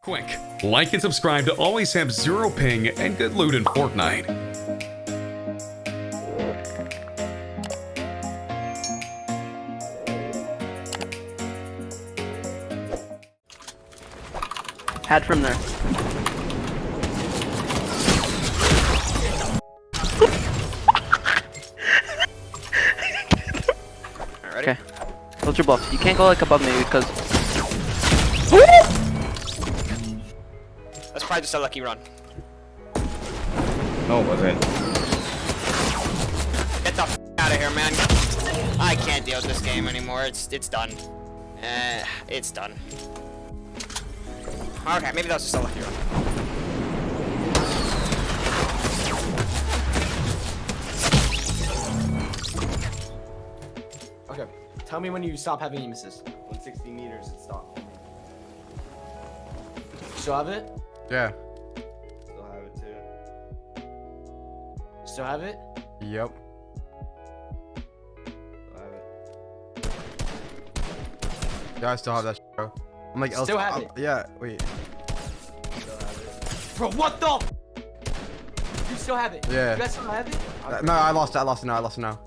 Quick, like and subscribe to always have zero ping and good loot in Fortnite. Had from there. Okay. Hold your bluff. You can't go like above me because. That's probably just a lucky run. No, it wasn't. Get the f out of here, man. I can't deal with this game anymore. It's done. It's done. Okay, maybe that was just a lucky run. Okay, tell me when you stop having aim assist. 160 meters, it stopped. Still have it? Yeah. Still have it too. Still have it? Yep. Still have it. Yeah, I still have that shit, bro. I'm like, Still have it? Yeah, wait. Still have it. Bro, what the f? You still have it? Yeah. You guys still have it? No, I lost it. I lost it now. I lost it now.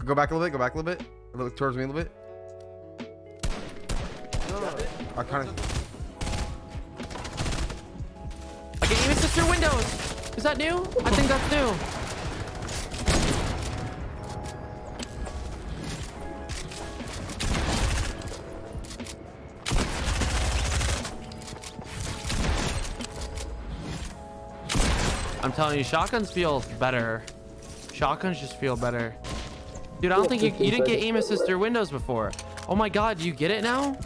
Go back a little bit. Go back a little bit. Look towards me a little bit. No. I kind of. I can even sit through windows. Is that new? I think that's new. I'm telling you, shotguns feel better. Shotguns just feel better. Dude, I don't think you didn't get aim assist through windows before. Oh my god, you get it now?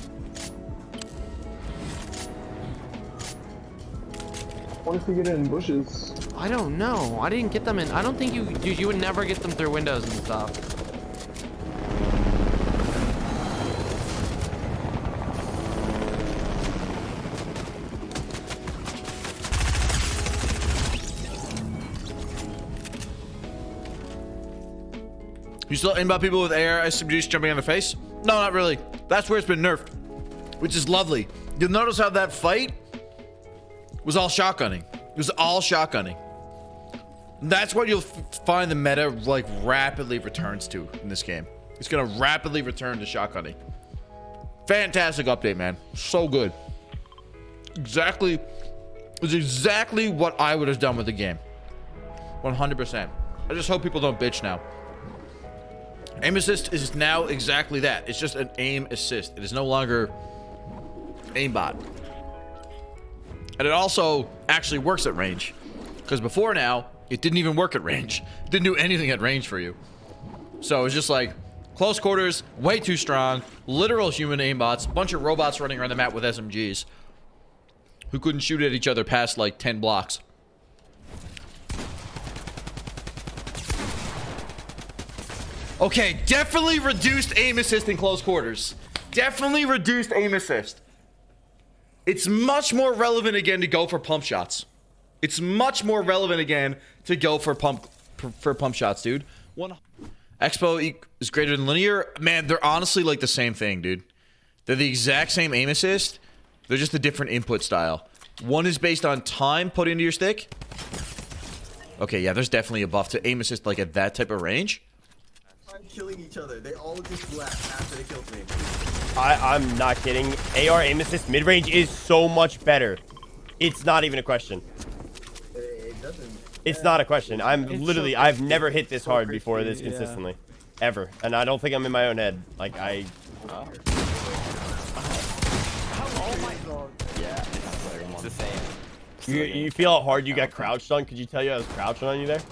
What if you get it in bushes? I don't know. I didn't get them in. I don't think you, dude, you would never get them through windows and stuff. You still aim at people with AR SMGs jumping on the face? No, not really. That's where it's been nerfed, which is lovely. You'll notice how that fight was all shotgunning. It was all shotgunning. That's what you'll find the meta like rapidly returns to in this game. It's gonna rapidly return to shotgunning. Fantastic update, man. So good. Exactly, it's exactly what I would have done with the game. 100%. I just hope people don't bitch now. Aim assist is now exactly that. It's just an aim assist. It is no longer aimbot. And it also actually works at range. Because before now, it didn't even work at range. It didn't do anything at range for you. So it's just like close quarters, way too strong, literal human aimbots, bunch of robots running around the map with SMGs who couldn't shoot at each other past like 10 blocks. Okay, definitely reduced aim assist in close quarters. Definitely reduced aim assist. It's much more relevant again to go for pump shots. It's much more relevant again to go for pump shots, dude. Expo is greater than linear. Man, they're honestly like the same thing, dude. They're the exact same aim assist. They're just a different input style. One is based on time put into your stick. Okay, yeah, there's definitely a buff to aim assist like at that type of range. Killing each other. They all just left after they killed me. I'm not kidding. AR aim assist mid range is so much better. It's not even a question. It doesn't. It's not a question. I've never hit this hard before this consistently. Ever. And I don't think I'm in my own head. Like, I... Oh my god. Yeah, it's the same. You feel how hard you got crouched on? Could you tell you I was crouching on you there?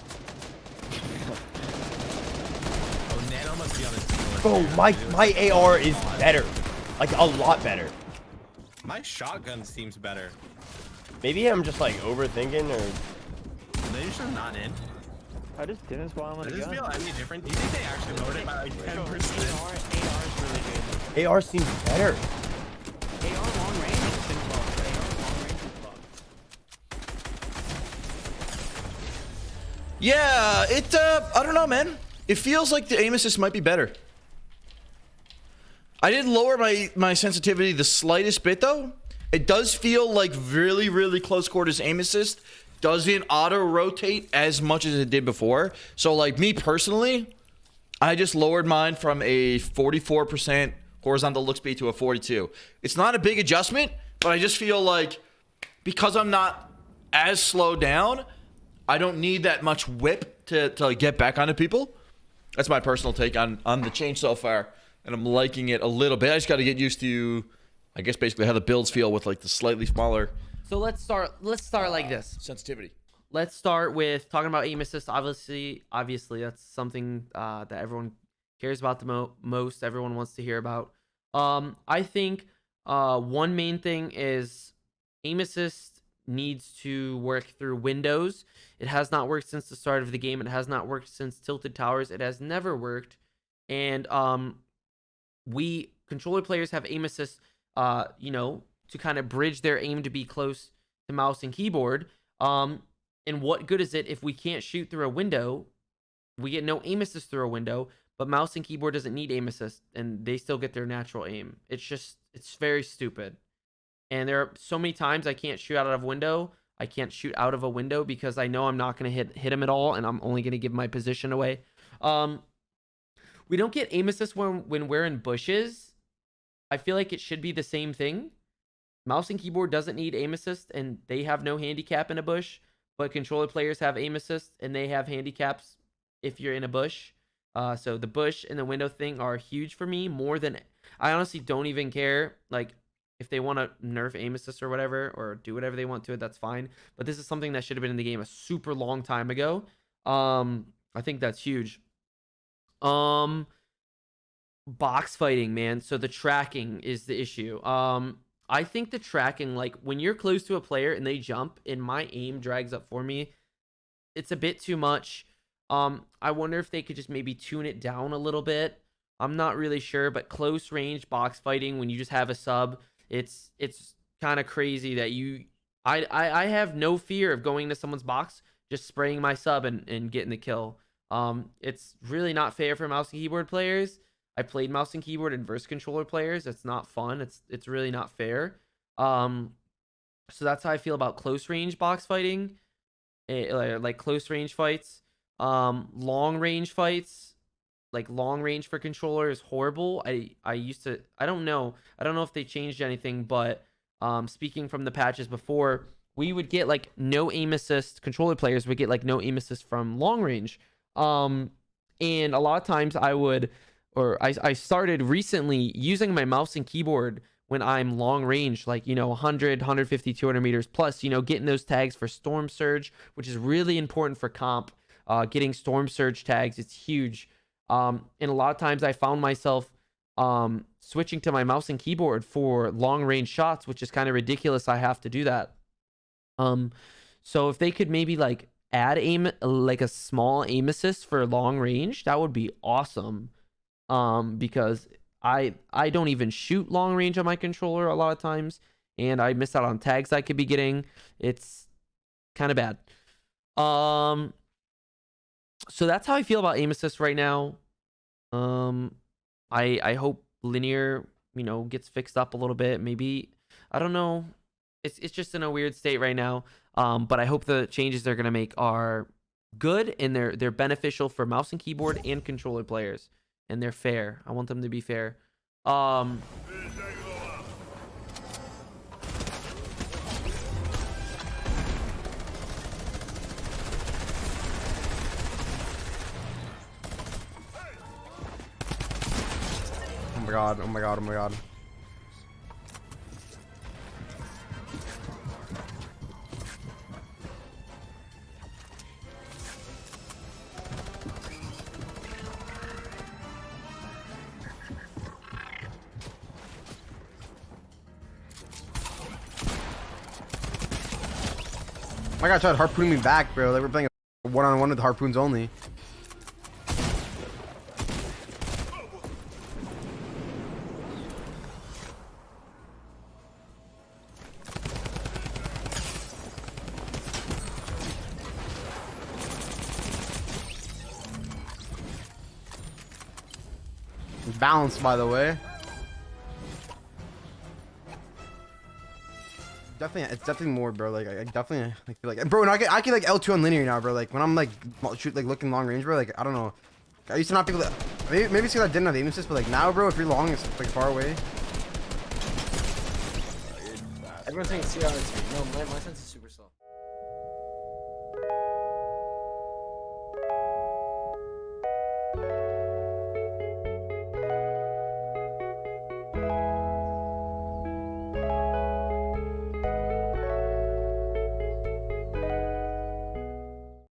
Bro, my AR is better. Like, a lot better. My shotgun seems better. Maybe I'm just, like, overthinking, or... They're usually not in. I just didn't while I'm on Does the this gun. feel any different? Do you think they actually lowered it by like 10%? AR is really good. AR seems better. AR long range has been buffed. AR long range is buffed. Yeah, I don't know, man. It feels like the aim assist might be better. I did lower my sensitivity the slightest bit, though. It does feel like really, really close quarters aim assist doesn't auto rotate as much as it did before. So like me personally, I just lowered mine from a 44% horizontal look speed to a 42. It's not a big adjustment, but I just feel like because I'm not as slowed down, I don't need that much whip to get back onto people. That's my personal take on the change so far, and I'm liking it a little bit. I just got to get used to, I guess, basically how the builds feel with like the slightly smaller So let's start like this. sensitivity. Let's start with talking about aim assist. Obviously that's something that everyone cares about the most. Everyone wants to hear about. I think one main thing is aim assist needs to work through windows. It has not worked since the start of the game. It has not worked since Tilted Towers. It has never worked. And we controller players have aim assist, to kind of bridge their aim to be close to mouse and keyboard. And what good is it if we can't shoot through a window? We get no aim assist through a window, but mouse and keyboard doesn't need aim assist, and they still get their natural aim. It's very stupid. And there are so many times I can't shoot out of a window. I can't shoot out of a window because I know I'm not going to hit him at all, and I'm only going to give my position away. We don't get aim assist when we're in bushes. I feel like it should be the same thing. Mouse and keyboard doesn't need aim assist, and they have no handicap in a bush. But controller players have aim assist, and they have handicaps if you're in a bush. So the bush and the window thing are huge for me. More than I honestly don't even care. Like if they want to nerf aim assist or whatever, or do whatever they want to it, that's fine. But this is something that should have been in the game a super long time ago. I think that's huge. Box fighting, man. So the tracking is the issue. I think the tracking, like when you're close to a player and they jump and my aim drags up for me, it's a bit too much. I wonder if they could just maybe tune it down a little bit. I'm not really sure, but close range box fighting, when you just have a sub, it's kind of crazy that I have no fear of going to someone's box, just spraying my sub and getting the kill. It's really not fair for mouse and keyboard players. I played mouse and keyboard and versus controller players. It's not fun. It's really not fair. So that's how I feel about close range box fighting, like close range fights. Long range fights, like long range for controller is horrible. I don't know if they changed anything, but speaking from the patches before, we would get like no aim assist. Controller players would get like no aim assist from long range. And a lot of times I started recently using my mouse and keyboard when I'm long range, like, 100, 150, 200 meters plus, getting those tags for Storm Surge, which is really important for comp. Getting Storm Surge tags, it's huge. And a lot of times I found myself switching to my mouse and keyboard for long range shots, which is kind of ridiculous. I have to do that. So if they could maybe like add like a small aim assist for long range, that would be awesome. Because I don't even shoot long range on my controller a lot of times, and I miss out on tags I could be getting. It's kind of bad. So that's how I feel about aim assist right now. I hope linear, gets fixed up a little bit. Maybe, I don't know. It's just in a weird state right now. But I hope the changes they're gonna make are good and they're beneficial for mouse and keyboard and controller players. And they're fair. I want them to be fair. Oh my god, oh my god, oh my god. My guy tried harpooning me back, bro. They were playing a one-on-one with harpoons only. Balanced, by the way. Definitely, it's definitely more, bro. Like I definitely like feel like, bro. And I can like L2 on linear now, bro. Like when I'm like shoot like looking long range, bro. Like I don't know. I used to not be able to. Maybe it's because I didn't have aim assist, but like now, bro, if you're long, it's like far away. Everyone's saying CR is no, my sense is super slow.